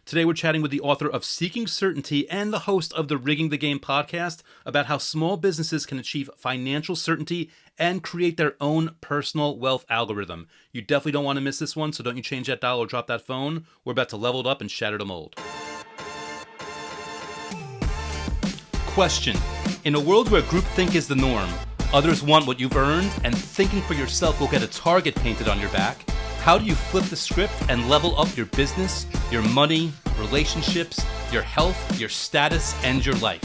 Today we're chatting with the author of Seeking Certainty and the host of the Rigging the Game podcast about how small businesses can achieve financial certainty and create their own personal wealth algorithm. You definitely don't want to miss this one, so don't you change that dial or drop that phone. We're about to level it up and shatter the mold. Question. In a world where groupthink is the norm, others want what you've earned, and thinking for yourself will get a target painted on your back, how do you flip the script and level up your business, your money, relationships, your health, your status, and your life?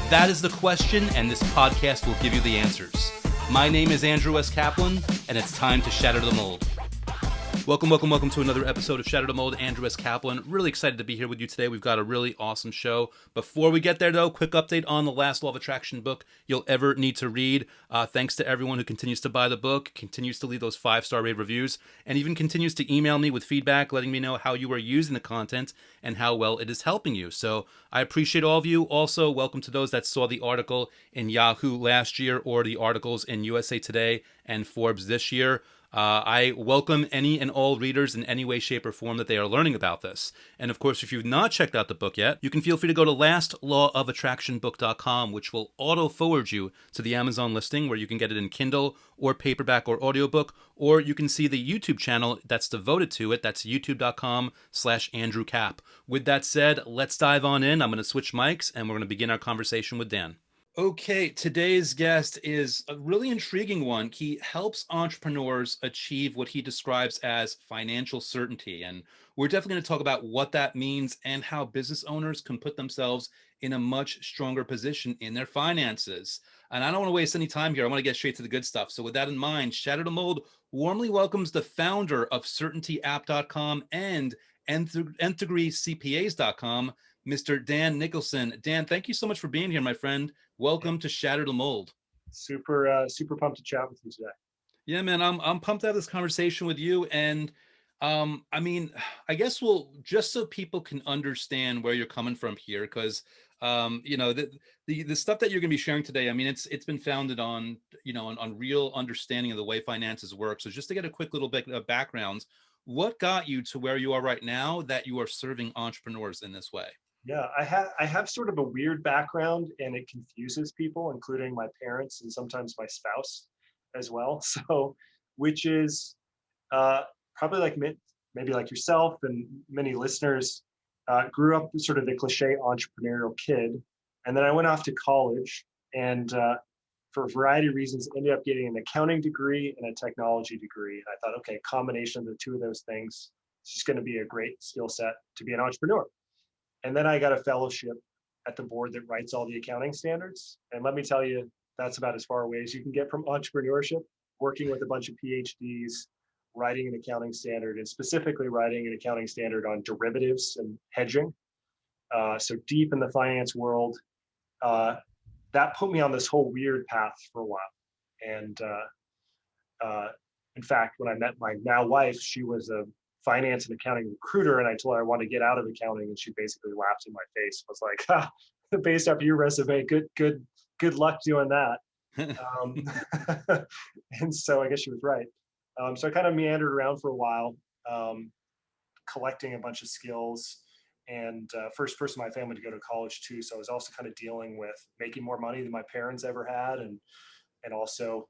That is the question, and this podcast will give you the answers. My name is Andrew S. Kaplan, and it's time to shatter the mold. Welcome to another episode of Shatter the Mold. Andrew S. Kaplan. Really excited to be here with you today. We've got a really awesome show. Before we get there, though, quick update on the last Law of Attraction book you'll ever need to read. Thanks to everyone who continues to buy the book, continues to leave those 5-star rate reviews, and even continues to email me with feedback, letting me know how you are using the content and how well it is helping you. So I appreciate all of you. Also, welcome to those that saw the article in Yahoo last year or the articles in USA Today and Forbes this year. I welcome any and all readers in any way, shape, or form that they are learning about this. And of course, if you've not checked out the book yet, you can feel free to go to lastlawofattractionbook.com, which will auto-forward you to the Amazon listing where you can get it in Kindle or paperback or audiobook, or you can see the YouTube channel that's devoted to it. That's youtube.com/Andrew Cap. With that said, let's dive on in. I'm going to switch mics and we're going to begin our conversation with Dan. Okay, today's guest is a really intriguing one. He helps entrepreneurs achieve what he describes as financial certainty. And we're definitely going to talk about what that means and how business owners can put themselves in a much stronger position in their finances. And I don't want to waste any time here. I want to get straight to the good stuff. So with that in mind, Shatter the Mold warmly welcomes the founder of CertaintyApp.com and NthDegreeCPAs.com, Mr. Dan Nicholson. Dan, thank you so much for being here, my friend. Welcome to Shatter the Mold. Super pumped to chat with you today. Yeah, man, I'm pumped to have this conversation with you. And I guess we'll just so people can understand where you're coming from here, because the stuff that you're going to be sharing today, I mean, it's been founded on on real understanding of the way finances work. So just to get a quick little bit of background, what got you to where you are right now that you are serving entrepreneurs in this way? Yeah, I have sort of a weird background, and it confuses people, including my parents and sometimes my spouse as well. So, which is uh, probably like maybe like yourself and many listeners, grew up sort of the cliche entrepreneurial kid, and then I went off to college and for a variety of reasons ended up getting an accounting degree and a technology degree. And I thought, okay, combination of the two of those things is just going to be a great skill set to be an entrepreneur. And then I got a fellowship at the board that writes all the accounting standards. And let me tell you, that's about as far away as you can get from entrepreneurship, working with a bunch of PhDs, writing an accounting standard, and specifically writing an accounting standard on derivatives and hedging. So deep in the finance world, that put me on this whole weird path for a while. And in fact, when I met my now wife, she was a finance and accounting recruiter, and I told her I want to get out of accounting, and she basically laughed in my face. Was like, "Ha, based off your resume, good luck doing that." And so I guess she was right. So I kind of meandered around for a while, collecting a bunch of skills, and first person in my family to go to college too. So I was also kind of dealing with making more money than my parents ever had, and also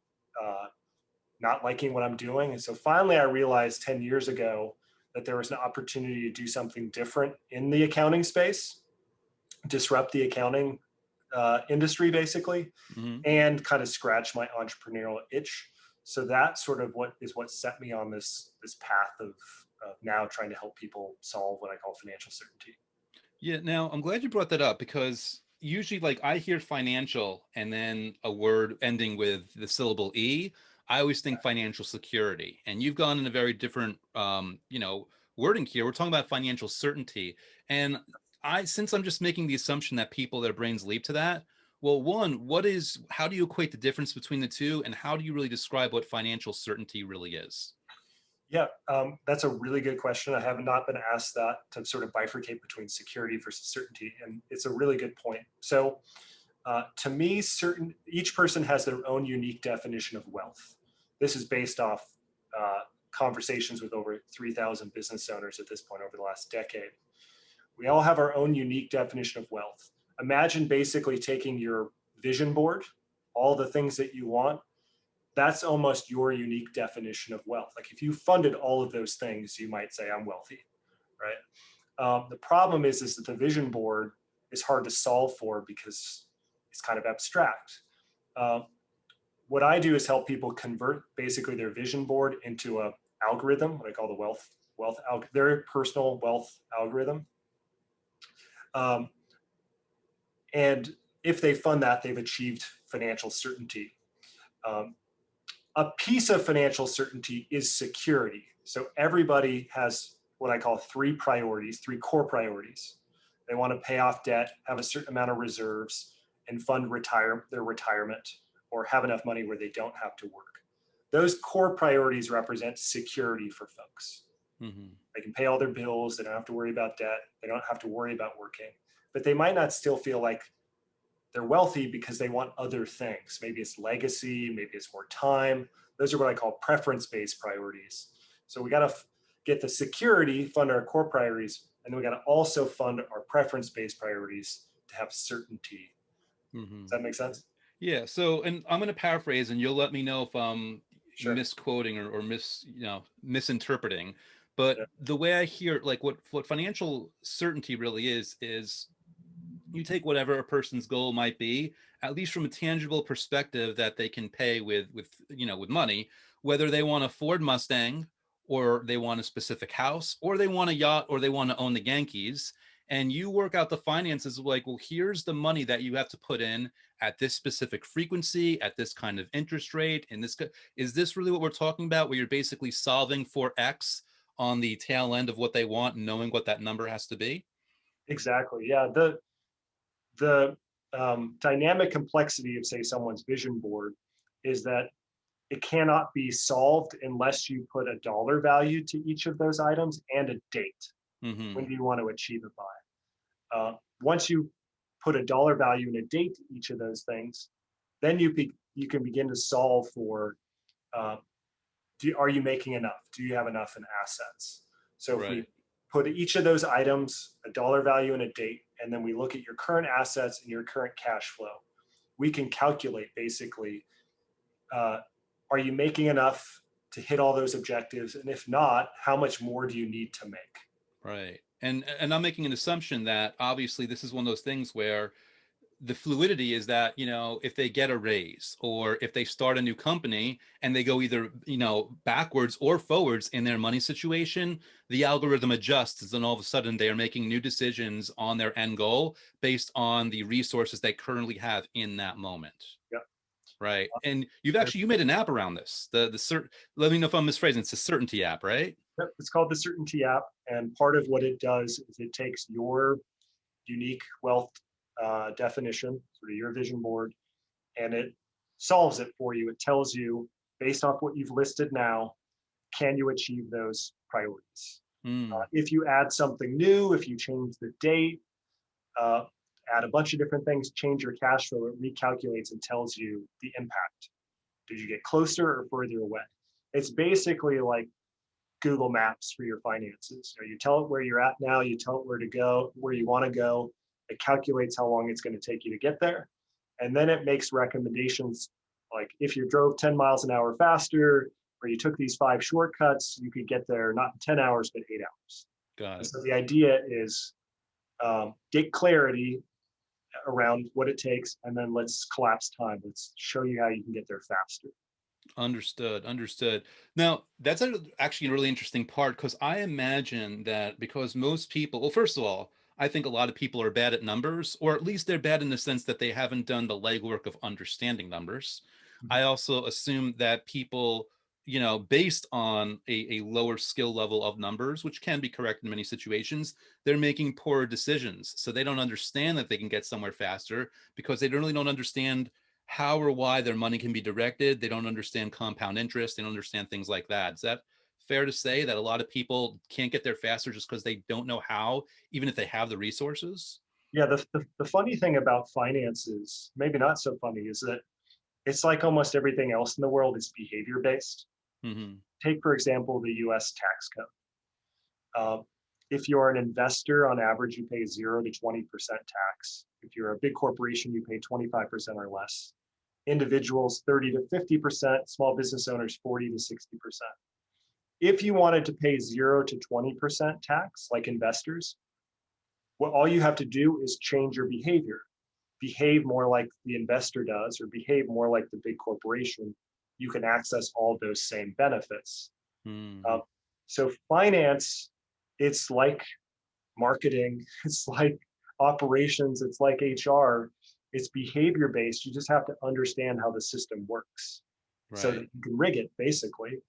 not liking what I'm doing. And so finally, I realized 10 years ago that there was an opportunity to do something different in the accounting space, disrupt the accounting industry, basically, Mm-hmm. and kind of scratch my entrepreneurial itch. So that sort of what set me on this path of now trying to help people solve what I call financial certainty. Yeah, now I'm glad you brought that up, because usually, like, I hear financial and then a word ending with the syllable E. I always think financial security. And you've gone in a very different wording here. We're talking about financial certainty. And since I'm just making the assumption that their brains leap to that, well, one, how do you equate the difference between the two, and how do you really describe what financial certainty really is? Yeah, that's a really good question. I have not been asked that, to sort of bifurcate between security versus certainty, and it's a really good point. So, to me, each person has their own unique definition of wealth. This is based off conversations with over 3,000 business owners at this point over the last decade. We all have our own unique definition of wealth. Imagine basically taking your vision board, all the things that you want. That's almost your unique definition of wealth. Like if you funded all of those things, you might say, I'm wealthy, right? The problem is that the vision board is hard to solve for because it's kind of abstract. Uh, what I do is help people convert basically their vision board into a algorithm, what I call the their personal wealth algorithm. Um, and if they fund that, they've achieved financial certainty. Um, a piece of financial certainty is security. So everybody has what I call three priorities, three core priorities. They want to pay off debt, have a certain amount of reserves, and fund their retirement, or have enough money where they don't have to work. Those core priorities represent security for folks. Mm-hmm. They can pay all their bills, they don't have to worry about debt, they don't have to worry about working, but they might not still feel like they're wealthy because they want other things. Maybe it's legacy, maybe it's more time. Those are what I call preference-based priorities. So we got to get the security, fund our core priorities, and then we got to also fund our preference-based priorities to have certainty. Mm-hmm. Does that make sense? Yeah. So, and I'm going to paraphrase, and you'll let me know if I'm misquoting or misinterpreting. But the way I hear it, like what financial certainty really is you take whatever a person's goal might be, at least from a tangible perspective that they can pay with money, whether they want a Ford Mustang or they want a specific house or they want a yacht or they want to own the Yankees. And you work out the finances of like, well, here's the money that you have to put in at this specific frequency, at this kind of interest rate. And is this really what we're talking about, where you're basically solving for X on the tail end of what they want, knowing what that number has to be? Exactly. Yeah. The dynamic complexity of, say, someone's vision board is that it cannot be solved unless you put a dollar value to each of those items and a date. Mm-hmm. When do you want to achieve it by? Once you put a dollar value and a date to each of those things, then you can begin to solve for, are you making enough? Do you have enough in assets? So if we put each of those items, a dollar value and a date, and then we look at your current assets and your current cash flow, we can calculate basically, are you making enough to hit all those objectives? And if not, how much more do you need to make? Right. And I'm making an assumption that obviously this is one of those things where the fluidity is that, if they get a raise or if they start a new company and they go either, backwards or forwards in their money situation, the algorithm adjusts and all of a sudden they are making new decisions on their end goal based on the resources they currently have in that moment. Yeah. Right. And you made an app around this. Let me know if I'm misphrasing. It's a certainty app, right? Yep. It's called the Certainty app. And part of what it does is it takes your unique wealth definition, sort of your vision board, and it solves it for you. It tells you, based off what you've listed now, can you achieve those priorities? If you add something new, if you change the date, add a bunch of different things, change your cash flow, it recalculates and tells you the impact. Did you get closer or further away? It's basically like Google Maps for your finances. You tell it where you're at now, you tell it where to go, where you want to go. It calculates how long it's going to take you to get there. And then it makes recommendations like if you drove 10 miles an hour faster, or you took these 5 shortcuts, you could get there not in 10 hours, but 8 hours. Got it. So the idea is get clarity around what it takes, and then let's collapse time. Let's show you how you can get there faster. Understood. Now, that's actually a really interesting part, because I imagine that because most people, well, first of all, I think a lot of people are bad at numbers, or at least they're bad in the sense that they haven't done the legwork of understanding numbers. Mm-hmm. I also assume that people, based on a lower skill level of numbers, which can be correct in many situations, they're making poor decisions. So they don't understand that they can get somewhere faster because they really don't understand how or why their money can be directed. They don't understand compound interest. They don't understand things like that. Is that fair to say that a lot of people can't get there faster just because they don't know how, even if they have the resources? Yeah, the funny thing about finance, maybe not so funny, is that it's like almost everything else in the world is behavior based. Mm-hmm. Take, for example, the US tax code. If you're an investor, on average, you pay 0 to 20% tax. If you're a big corporation, you pay 25% or less. Individuals, 30 to 50%, small business owners, 40 to 60%. If you wanted to pay 0 to 20% tax, like investors, well, all you have to do is change your behavior. Behave more like the investor does, or behave more like the big corporation. You can access all those same benefits. Hmm. Um, so finance, it's like marketing, it's like operations, it's like HR, it's behavior based. You just have to understand how the system works so that Right. you can rig it, basically.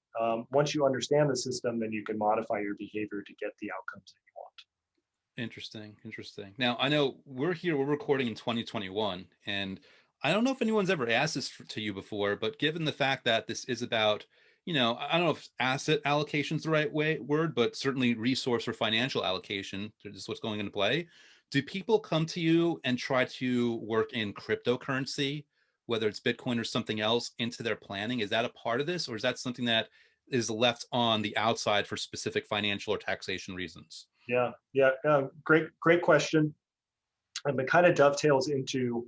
Once you understand the system, then you can modify your behavior to get the outcomes that you want. Interesting. Interesting. Now, I know we're recording in 2021, and I don't know if anyone's ever asked this to you before, but given the fact that this is about, I don't know if asset allocation is the right word, but certainly resource or financial allocation is what's going into play. Do people come to you and try to work in cryptocurrency, whether it's Bitcoin or something else, into their planning? Is that a part of this, or is that something that is left on the outside for specific financial or taxation reasons? Yeah, yeah, great question. And it kind of dovetails into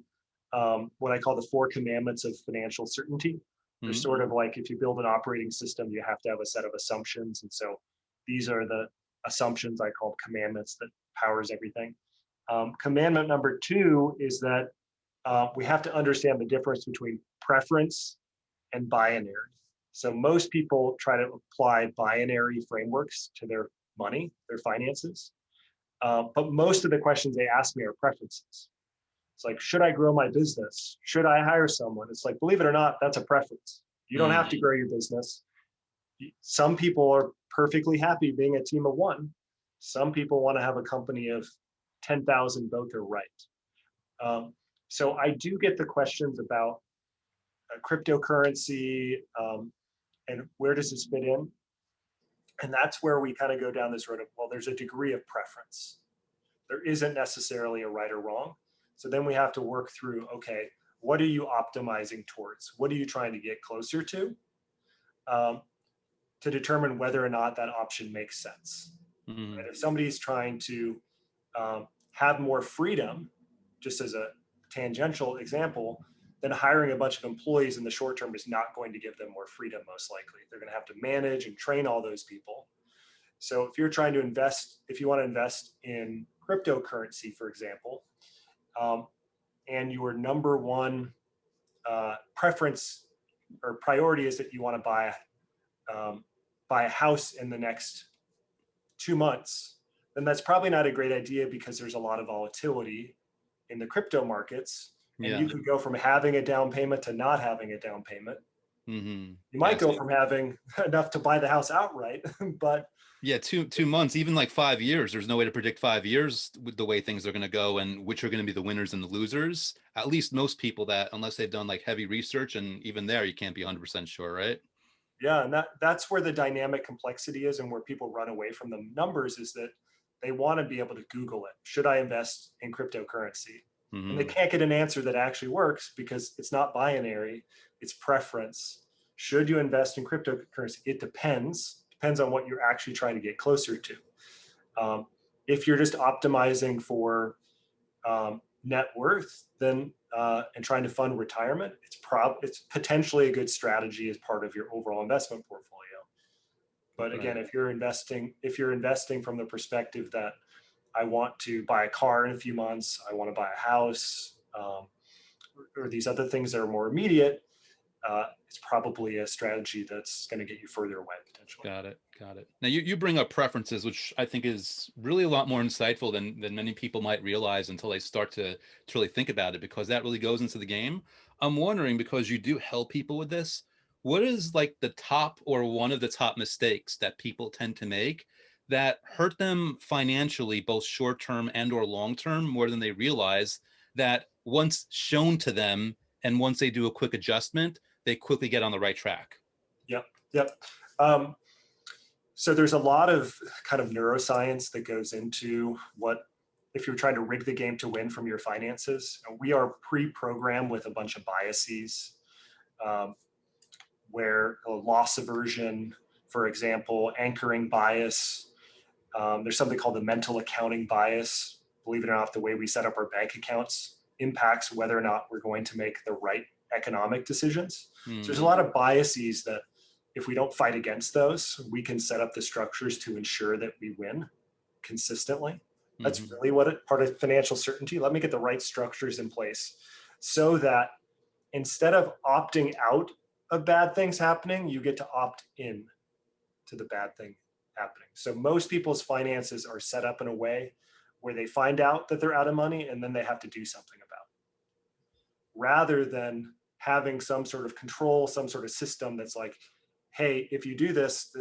what I call the four commandments of financial certainty. They're Mhm. sort of like, if you build an operating system, you have to have a set of assumptions. And so these are the assumptions I call commandments that powers everything. Commandment number two is that we have to understand the difference between preference and binary. So most people try to apply binary frameworks to their money, their finances. But most of the questions they ask me are preferences. It's like, should I grow my business? Should I hire someone? It's like, believe it or not, that's a preference. You don't have to Mm. grow your business. Some people are perfectly happy being a team of one. Some people want to have a company of 10,000, both are right. Um, so I do get the questions about cryptocurrency, and where does this fit in? And that's where we kind of go down this road of, well, there's a degree of preference. There isn't necessarily a right or wrong. So then we have to work through, okay, what are you optimizing towards? What are you trying to get closer um, to determine whether or not that option makes sense? Mm. Right? If somebody's trying to have more freedom, just as a tangential example, then hiring a bunch of employees in the short term is not going to give them more freedom, most likely. They're going to have to manage and train all those people. So if you're trying to invest, if you want to invest in cryptocurrency, for example, um, and your number one preference or priority is that you want to buy a house in the next 2 months, then that's probably not a great idea because there's a lot of volatility in the crypto markets. And you Yeah. could go from having a down payment to not having a down payment. Mm-hmm. You Yeah. might go from having enough to buy the house outright, but Yeah, two months, even like 5 years. There's no way to predict 5 years with the way things are going to go and which are going to be the winners and the losers. At least most people that, unless they've done like heavy research, and even there, you can't be 100% sure, right? yeah, and that's where the dynamic complexity is, and where people run away from the numbers is that they want to be able to Google it. Should I invest in cryptocurrency? And they Mm-hmm. can't get an answer that actually works because it's not binary, it's preference. Should you invest in cryptocurrency? It depends on what you're actually trying to get closer to. Um, if you're just optimizing for net worth, then and trying to fund retirement, it's potentially a good strategy as part of your overall investment portfolio. But again, Right. if you're investing from the perspective that I want to buy a car in a few months, I want to buy a house, or these other things that are more immediate, it's probably a strategy that's going to get you further away potentially. Got it. Got it. Now you bring up preferences, which I think is really a lot more insightful than many people might realize until they start to really think about it, because that really goes into the game. I'm wondering, because you do help people with this, what is like the top or one of the top mistakes that people tend to make that hurt them financially, both short term and or long term, more than they realize, that once shown to them and once they do a quick adjustment, they quickly get on the right track? Yep, yep. Um, so there's a lot of kind of neuroscience that goes into what, if you're trying to rig the game to win from your finances. We are pre-programmed with a bunch of biases, um, where a loss aversion, for example, anchoring bias, There's something called the mental accounting bias. Believe it or not, the way we set up our bank accounts impacts whether or not we're going to make the right economic decisions. So there's a lot of biases that if we don't fight against those, we can set up the structures to ensure that we win consistently. That's really part of financial certainty. Let me get the right structures in place so that instead of opting out of bad things happening, you get to opt in to the bad thing happening. So most people's finances are set up in a way where they find out that they're out of money and then they have to do something about it, rather than having some sort of control, some sort of system that's like, hey, if you do this,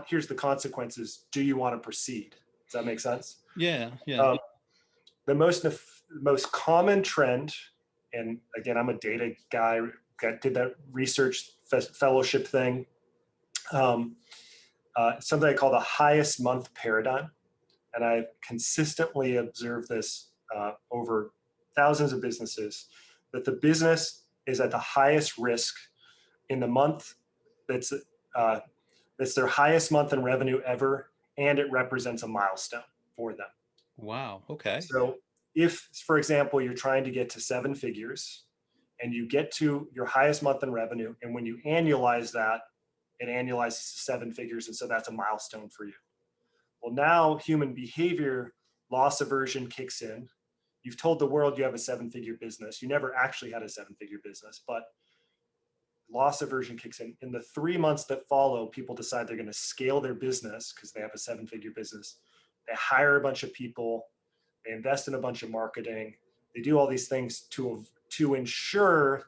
here's the consequences. Do you want to proceed? Does that make sense? Yeah. The most common trend, and again, I'm a data guy, did that research fellowship thing. Something I call the highest month paradigm. And I've consistently observed this over thousands of businesses, that the business is at the highest risk in the month that's their highest month in revenue ever, and it represents a milestone for them. Wow. Okay. So if, for example, you're trying to get to 7 figures and you get to your highest month in revenue, and when you annualize that, it annualizes to 7 figures, and so that's a milestone for you. Well, now human behavior, loss aversion kicks in. You've told the world you have a 7-figure business. You never actually had a 7-figure business, but loss aversion kicks in. In the 3 months that follow, people decide they're going to scale their business because they have a 7-figure business. They hire a bunch of people. They invest in a bunch of marketing. They do all these things to ensure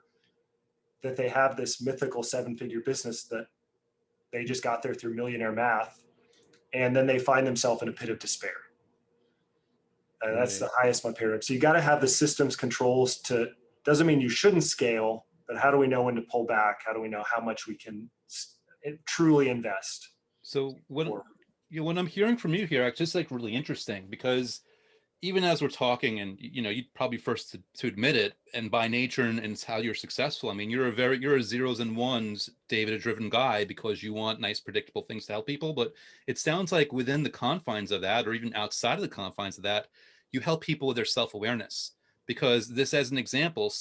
that they have this mythical 7-figure business that they just got there through millionaire math. And then they find themselves in a pit of despair. And that's the highest month period. So you got to have the systems controls doesn't mean you shouldn't scale, but how do we know when to pull back? How do we know how much we can truly invest? So what I'm hearing from you here, it's just like really interesting, because even as we're talking, and you'd probably first to admit it, and by nature, and it's how you're successful. I mean, you're a zeros and ones, data driven guy, because you want nice, predictable things to help people. But it sounds like within the confines of that, or even outside of the confines of that, you help people with their self-awareness. Because this, as an example,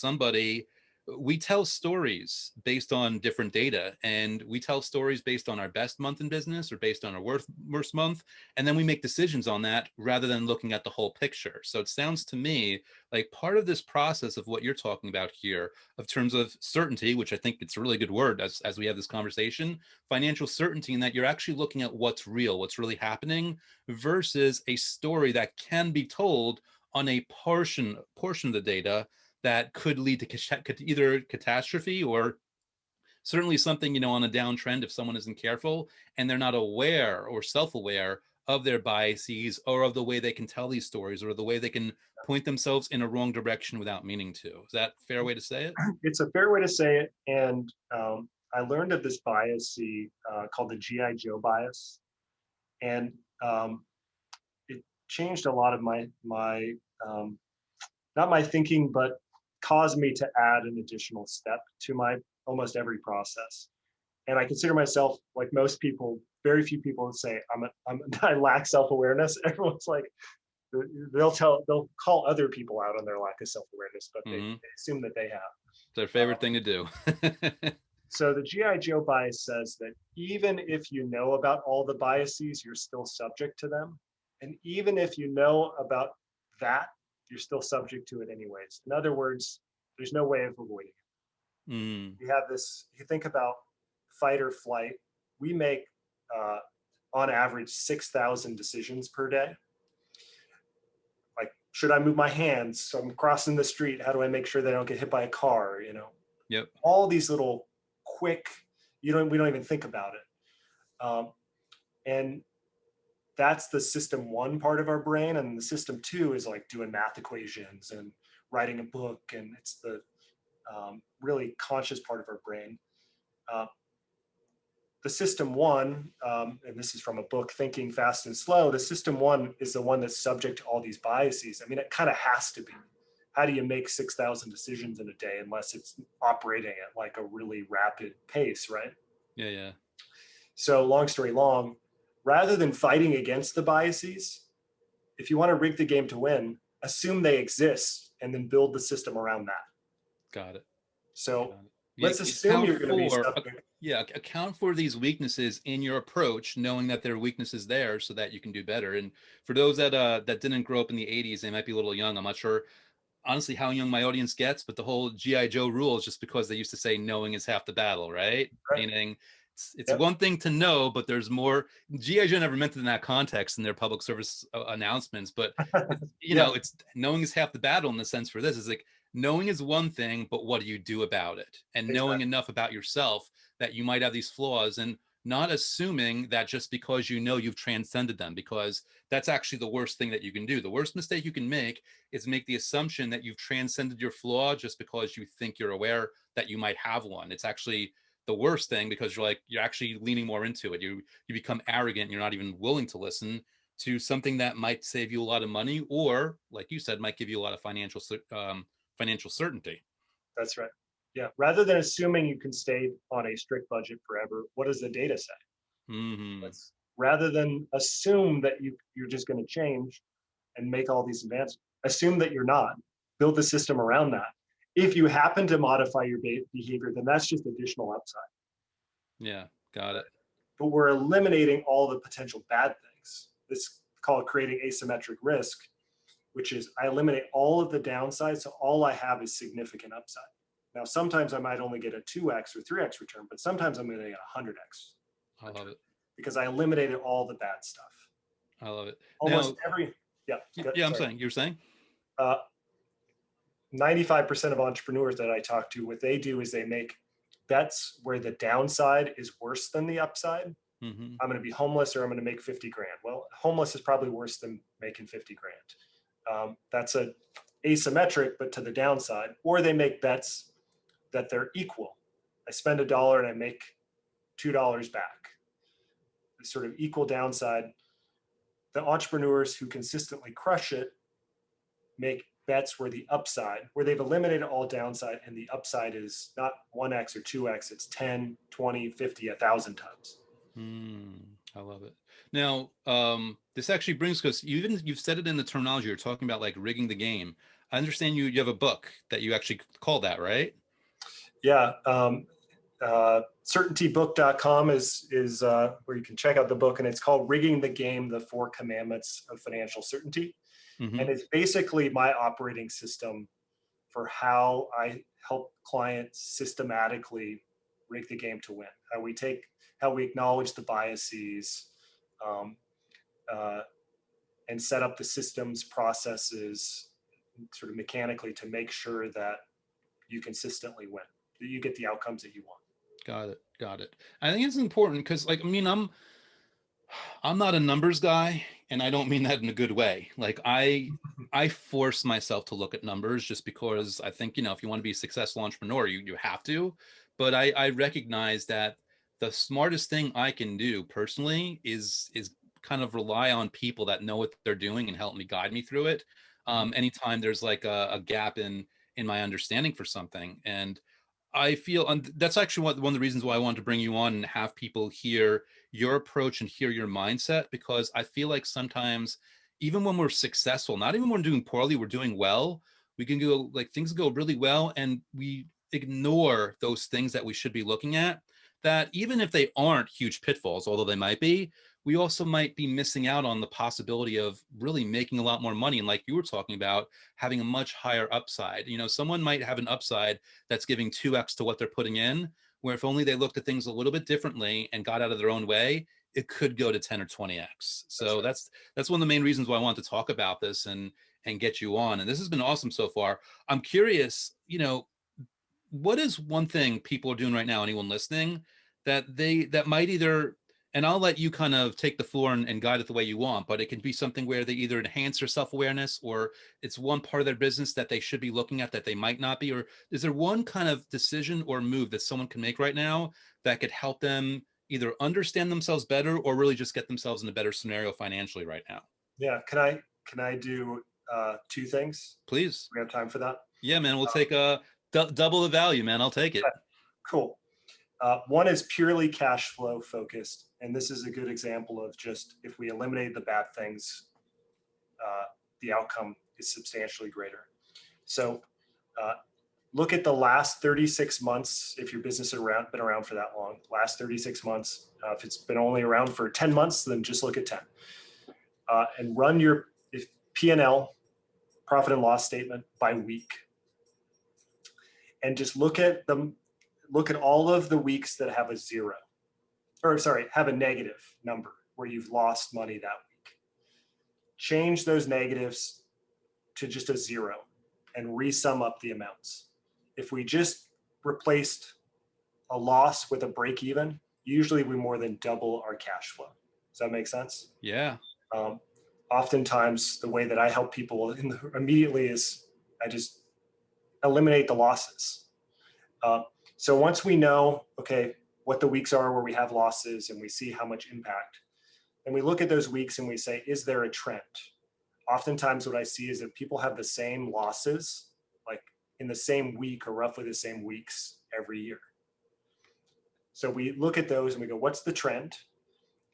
we tell stories based on different data, and we tell stories based on our best month in business or based on our worst month, and then we make decisions on that rather than looking at the whole picture. So it sounds to me like part of this process of what you're talking about here, of terms of certainty, which I think it's a really good word as we have this conversation, financial certainty, in that you're actually looking at what's real, what's really happening, versus a story that can be told on a portion of the data that could lead to either catastrophe or certainly something, on a downtrend if someone isn't careful and they're not aware or self-aware of their biases, or of the way they can tell these stories, or the way they can point themselves in a wrong direction without meaning to. Is that a fair way to say it? It's a fair way to say it. And I learned of this bias called the GI Joe bias. And it changed a lot of my not my thinking, but caused me to add an additional step to my almost every process. And I consider myself, like most people, very few people say I lack self-awareness. Everyone's like, they'll call other people out on their lack of self-awareness, but they assume that they have. It's their favorite thing to do. So the GI Joe bias says that even if you know about all the biases, you're still subject to them. And even if you know about that, you're still subject to it anyways. In other words, there's no way of avoiding it. You have this, you think about fight or flight. We make, on average, 6,000 decisions per day. Like, should I move my hands? So I'm crossing the street. How do I make sure that I don't get hit by a car? Yep. All these little quick, we don't even think about it. And that's the system 1 part of our brain. And the system 2 is like doing math equations and writing a book. And it's the really conscious part of our brain. The system 1, and this is from a book, Thinking Fast and Slow, the system 1 is the one that's subject to all these biases. I mean, it kind of has to be. How do you make 6,000 decisions in a day unless it's operating at like a really rapid pace, right? Yeah. So long story long, rather than fighting against the biases, if you want to rig the game to win, assume they exist and then build the system around that. Got it. So Got it. Yeah, let's assume you're going to be subject. yeah, account for these weaknesses in your approach, knowing that there are weaknesses there so that you can do better. And for those that didn't grow up in the 80s, they might be a little young. I'm not sure honestly how young my audience gets, but the whole GI Joe rule is just because they used to say knowing is half the battle, right? Right. Meaning it's Yep. one thing to know, but there's more. GI Joe never meant it in that context in their public service announcements, but it's, Yeah, it's knowing is half the battle in the sense for this is like knowing is one thing, but what do you do about it? And knowing exactly. enough about yourself that you might have these flaws and not assuming that just because you know you've transcended them, because that's actually the worst thing that you can do. The worst mistake you can make is make the assumption that you've transcended your flaw just because you think you're aware that you might have one. It's actually the worst thing because you're actually leaning more into it. You become arrogant. You're not even willing to listen to something that might save you a lot of money, or like you said, might give you a lot of financial certainty. That's right. Yeah. Rather than assuming you can stay on a strict budget forever, what does the data say? Mm-hmm. Let's rather than assume that you're just going to change and make all these advancements, assume that you're not. Build the system around that. If you happen to modify your behavior, then that's just additional upside. Yeah, got it. But we're eliminating all the potential bad things. This is called creating asymmetric risk, which is I eliminate all of the downsides. So all I have is significant upside. Now, sometimes I might only get a 2x or 3x return, but sometimes I'm going to get a 100x I love it. because I eliminated all the bad stuff. I love it. Almost Now, every, yeah. yeah, I'm saying, you're saying? 95% of entrepreneurs that I talk to, what they do is they make bets where the downside is worse than the upside. Mm-hmm. I'm going to be homeless or I'm going to make 50 grand. Well, homeless is probably worse than making 50 grand. That's a asymmetric, but to the downside. Or they make bets that they're equal. I spend $1 and I make $2 back. It's sort of equal downside. The entrepreneurs who consistently crush it make bets where the upside, where they've eliminated all downside and the upside is not 1x or 2x, it's 10, 20, 50, 1,000 times. I love it. Now, this actually brings, because you've said it in the terminology, you're talking about like rigging the game. I understand you have a book that you actually call that, right? Yeah. Certaintybook.com is where you can check out the book, and it's called Rigging the Game, the 4 Commandments of Financial Certainty. Mm-hmm. And it's basically my operating system for how I help clients systematically rig the game to win. How we acknowledge the biases, and set up the systems, processes, sort of mechanically to make sure that you consistently win, that you get the outcomes that you want. Got it. I think it's important because, like, I mean, I'm not a numbers guy, and I don't mean that in a good way. Like, I force myself to look at numbers just because I think, if you want to be a successful entrepreneur, you have to. But I recognize that the smartest thing I can do personally is kind of rely on people that know what they're doing and help me guide me through it. Anytime there's like a gap in my understanding for something. And I feel, and that's actually one of the reasons why I wanted to bring you on and have people hear your approach and hear your mindset, because I feel like sometimes, even when we're successful, not even when we're doing poorly, we're doing well, we can go, like, things go really well and we ignore those things that we should be looking at, that even if they aren't huge pitfalls, although they might be, we also might be missing out on the possibility of really making a lot more money. And like you were talking about, having a much higher upside. Someone might have an upside that's giving 2x to what they're putting in, where if only they looked at things a little bit differently and got out of their own way, it could go to 10 or 20x. So that's one of the main reasons why I wanted to talk about this and get you on. And this has been awesome so far. I'm curious, what is one thing people are doing right now, anyone listening, that might either, and I'll let you kind of take the floor and guide it the way you want, but it can be something where they either enhance their self-awareness, or it's one part of their business that they should be looking at that they might not be. Or is there one kind of decision or move that someone can make right now that could help them either understand themselves better or really just get themselves in a better scenario financially right now? Yeah. Can I do 2 things? Please. We have time for that? Yeah, man, we'll take double the value, man. I'll take it. Cool. One is purely cash flow focused. And this is a good example of just if we eliminate the bad things, the outcome is substantially greater. So uh, look at the last 36 months. If your business has been around for that long, last 36 months. If it's been only around for 10 months, then just look at 10. And run your P&L, profit and loss statement, by week. And just look at all of the weeks that have a zero, or sorry, have a negative number where you've lost money that week. Change those negatives to just a zero and resum up the amounts. If we just replaced a loss with a break even, usually we more than double our cash flow. Does that make sense? Yeah. Oftentimes, the way that I help people immediately is I just eliminate the losses. So once we know, okay, what the weeks are where we have losses and we see how much impact, then we look at those weeks and we say, is there a trend? Oftentimes what I see is that people have the same losses, like in the same week or roughly the same weeks every year. So we look at those and we go, what's the trend?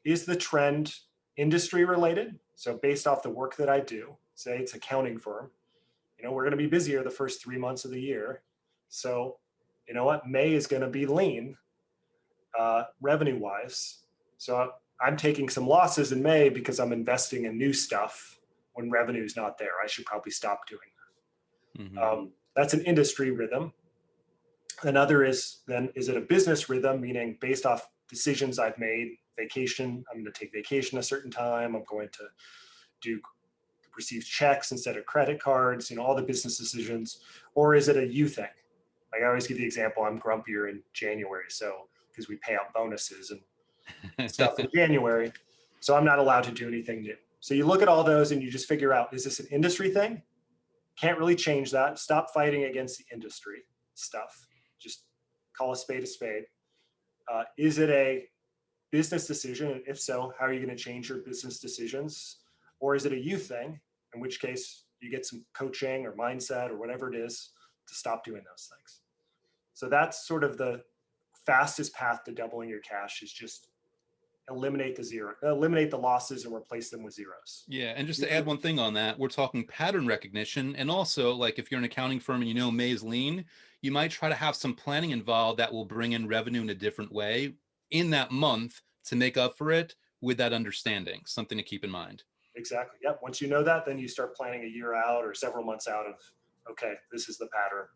Is the trend industry related? So based off the work that I do, say it's accounting firm, we're going to be busier the first 3 months of the year. So you know what? May is going to be lean revenue wise. So I'm taking some losses in May because I'm investing in new stuff when revenue is not there. I should probably stop doing that. Mm-hmm. That's an industry rhythm. Another is it a business rhythm, meaning based off decisions I've made, vacation, I'm going to take vacation a certain time. I'm going to receive checks instead of credit cards, all the business decisions. Or is it a you thing? Like I always give the example, I'm grumpier in January, so because we pay out bonuses and stuff in January, so I'm not allowed to do anything new. So you look at all those and you just figure out, is this an industry thing? Can't really change that. Stop fighting against the industry stuff. Just call a spade a spade. Is it a business decision? And if so, how are you going to change your business decisions? Or is it a you thing? In which case you get some coaching or mindset or whatever it is to stop doing those things. So that's sort of the fastest path to doubling your cash, is just eliminate the losses and replace them with zeros. Yeah. And just to add one thing on that, we're talking pattern recognition. And also, like if you're an accounting firm and May is lean, you might try to have some planning involved that will bring in revenue in a different way in that month to make up for it, with that understanding. Something to keep in mind. Exactly. Yep. Once you know that, then you start planning a year out or several months out of, okay, this is the pattern.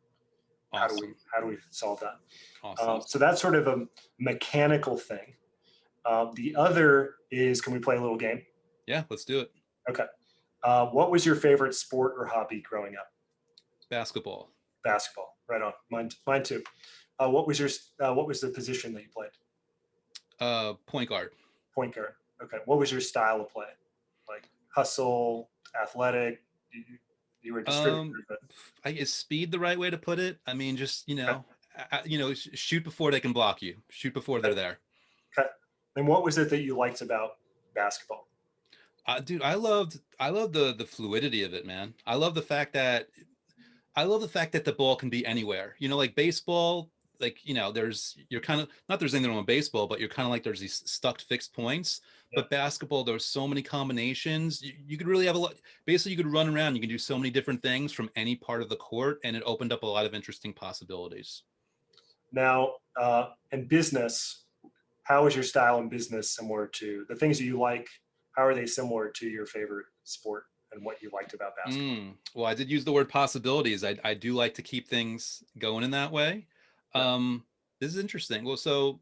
Awesome. How do we solve that? Awesome. So that's sort of a mechanical thing. The other is, can we play a little game? Yeah, let's do it. Okay. What was your favorite sport or hobby growing up? Basketball. Basketball. Right on. Mine too. What was the position that you played? Point guard. Point guard. Okay. What was your style of play? Like hustle, athletic? You were distributed. I guess speed the right way to put it. I mean, just shoot before they can block you. Shoot before they're there. Okay. And what was it that you liked about basketball? Dude, I loved the fluidity of it, man. I love the fact that the ball can be anywhere. Like baseball, like you're kind of, not there's anything wrong with baseball, but you're kind of like there's these stuck fixed points. Yeah. But basketball, there's so many combinations. You could really have a lot. Basically, you could run around. You can do so many different things from any part of the court, and it opened up a lot of interesting possibilities. Now, in business, how is your style in business similar to the things that you like? How are they similar to your favorite sport and what you liked about basketball? Well, I did use the word possibilities. I do like to keep things going in that way. Yeah. This is interesting. Well, so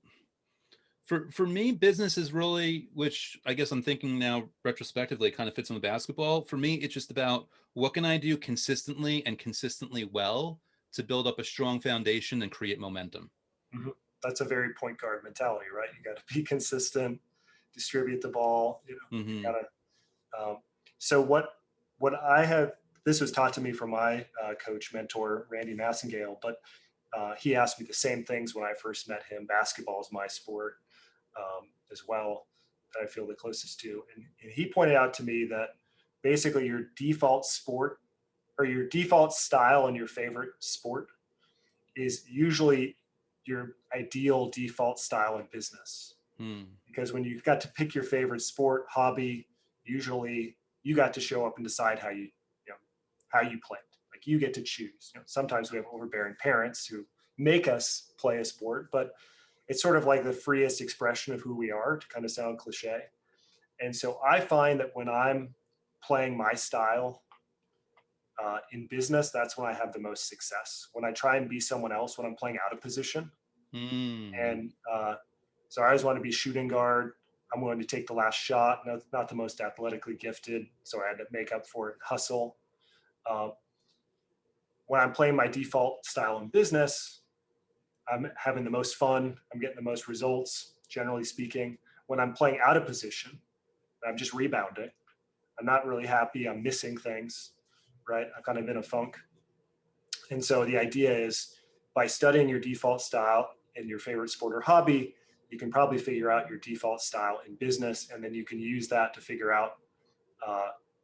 for me, business is really, which I guess I'm thinking now retrospectively kind of fits in with basketball. For me, it's just about what can I do consistently and consistently well to build up a strong foundation and create momentum. Mm-hmm. That's a very point guard mentality, right? You got to be consistent, distribute the ball. Mm-hmm. You gotta. So what I have, this was taught to me from my coach mentor, Randy Massengale, but he asked me the same things when I first met him. Basketball is my sport as well, that I feel the closest to. And he pointed out to me that basically your default sport or your default style in your favorite sport is usually your ideal default style in business. Hmm. Because when you've got to pick your favorite sport, hobby, usually you got to show up and decide how how you play it. Like you get to choose. Sometimes we have overbearing parents who make us play a sport, but it's sort of like the freest expression of who we are, to kind of sound cliche. And so I find that when I'm playing my style in business, that's when I have the most success. When I try and be someone else, when I'm playing out of position, Hmm. and so I always want to be shooting guard. I'm willing to take the last shot. Not the most athletically gifted, so I had to make up for it, hustle. Uh, when I'm playing my default style in business, I'm having the most fun. I'm getting the most results, generally speaking. When I'm playing out of position, I'm just rebounding. I'm not really happy. I'm missing things, right? I'm kind of in a funk. And so the idea is by studying your default style in your favorite sport or hobby, you can probably figure out your default style in business, and then you can use that to figure out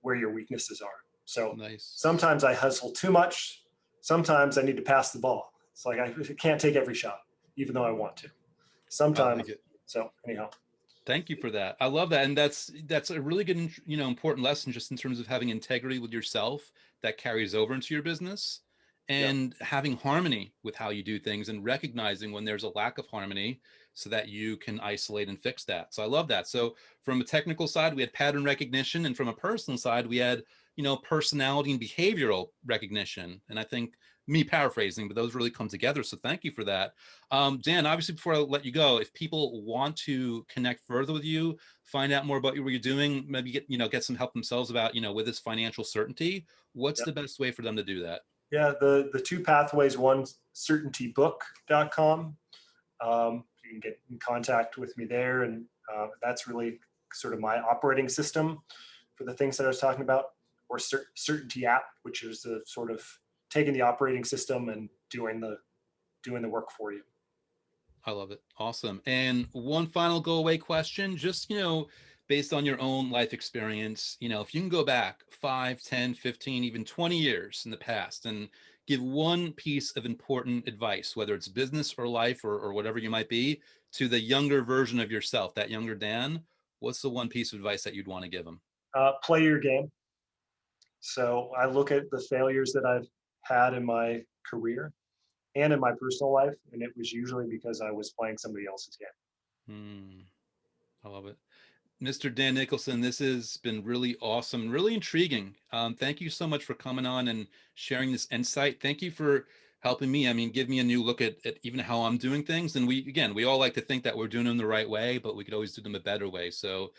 where your weaknesses are. So Nice. sometimes I hustle too much. Sometimes I need to pass the ball. It's like I can't take every shot, even though I want to. I Sometimes. like it. So anyhow. Thank you for that. I love that, and that's a really good, important lesson just in terms of having integrity with yourself that carries over into your business, Yeah. and having harmony with how you do things, and recognizing when there's a lack of harmony so that you can isolate and fix that. So I love that. So from a technical side, we had pattern recognition, and from a personal side, we had personality and behavioral recognition. And I think, me paraphrasing, but those really come together. So thank you for that. Dan, obviously, before I let you go, if people want to connect further with you, find out more about what you're doing, maybe get some help themselves about, with this financial certainty, what's Yeah. the best way for them to do that? Yeah. The two pathways, one, certaintybook.com. You can get in contact with me there. And that's really sort of my operating system for the things that I was talking about, or Certainty app, which is the sort of taking the operating system and doing the work for you. I love it. Awesome. And one final go away question, just, based on your own life experience, if you can go back 5, 10, 15, even 20 years in the past and give one piece of important advice, whether it's business or life or whatever you might be, to the younger version of yourself, that younger Dan, what's the one piece of advice that you'd want to give him? Play your game. So I look at the failures that I've had in my career and in my personal life, and it was usually because I was playing somebody else's game. I love it. Mr. Dan Nicholson, this has been really awesome, really intriguing. Thank you so much for coming on and sharing this insight. Thank you for helping me. I mean, give me a new look at even how I'm doing things. And we all like to think that we're doing them the right way, but we could always do them a better way. So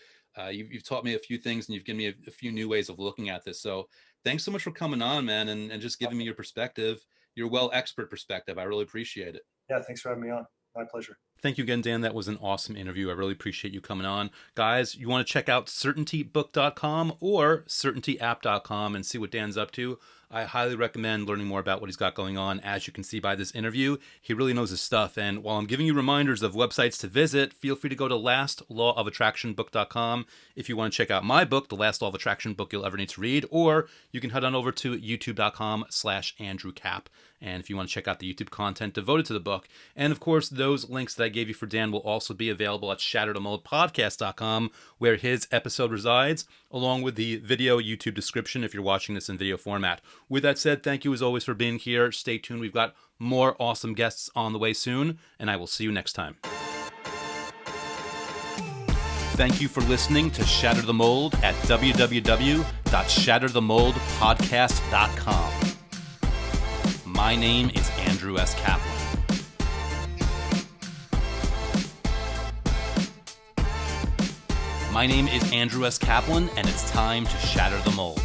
you've taught me a few things, and you've given me a few new ways of looking at this. So thanks so much for coming on, man, and just giving me your perspective, your expert perspective. I really appreciate it. Yeah, thanks for having me on. My pleasure. Thank you again, Dan. That was an awesome interview. I really appreciate you coming on. Guys, you want to check out certaintybook.com or certaintyapp.com and see what Dan's up to. I highly recommend learning more about what he's got going on. As you can see by this interview, he really knows his stuff. And while I'm giving you reminders of websites to visit, feel free to go to lastlawofattractionbook.com if you want to check out my book, The Last Law of Attraction Book You'll Ever Need to Read, or you can head on over to youtube.com/AndrewCap. And if you want to check out the YouTube content devoted to the book. And of course, those links that I gave you for Dan will also be available at shatterthemoldpodcast.com, where his episode resides, along with the video YouTube description if you're watching this in video format. With that said, thank you as always for being here. Stay tuned. We've got more awesome guests on the way soon, and I will see you next time. Thank you for listening to Shatter the Mold at www.shatterthemoldpodcast.com. My name is Andrew S. Kaplan. My name is Andrew S. Kaplan, and it's time to shatter the mold.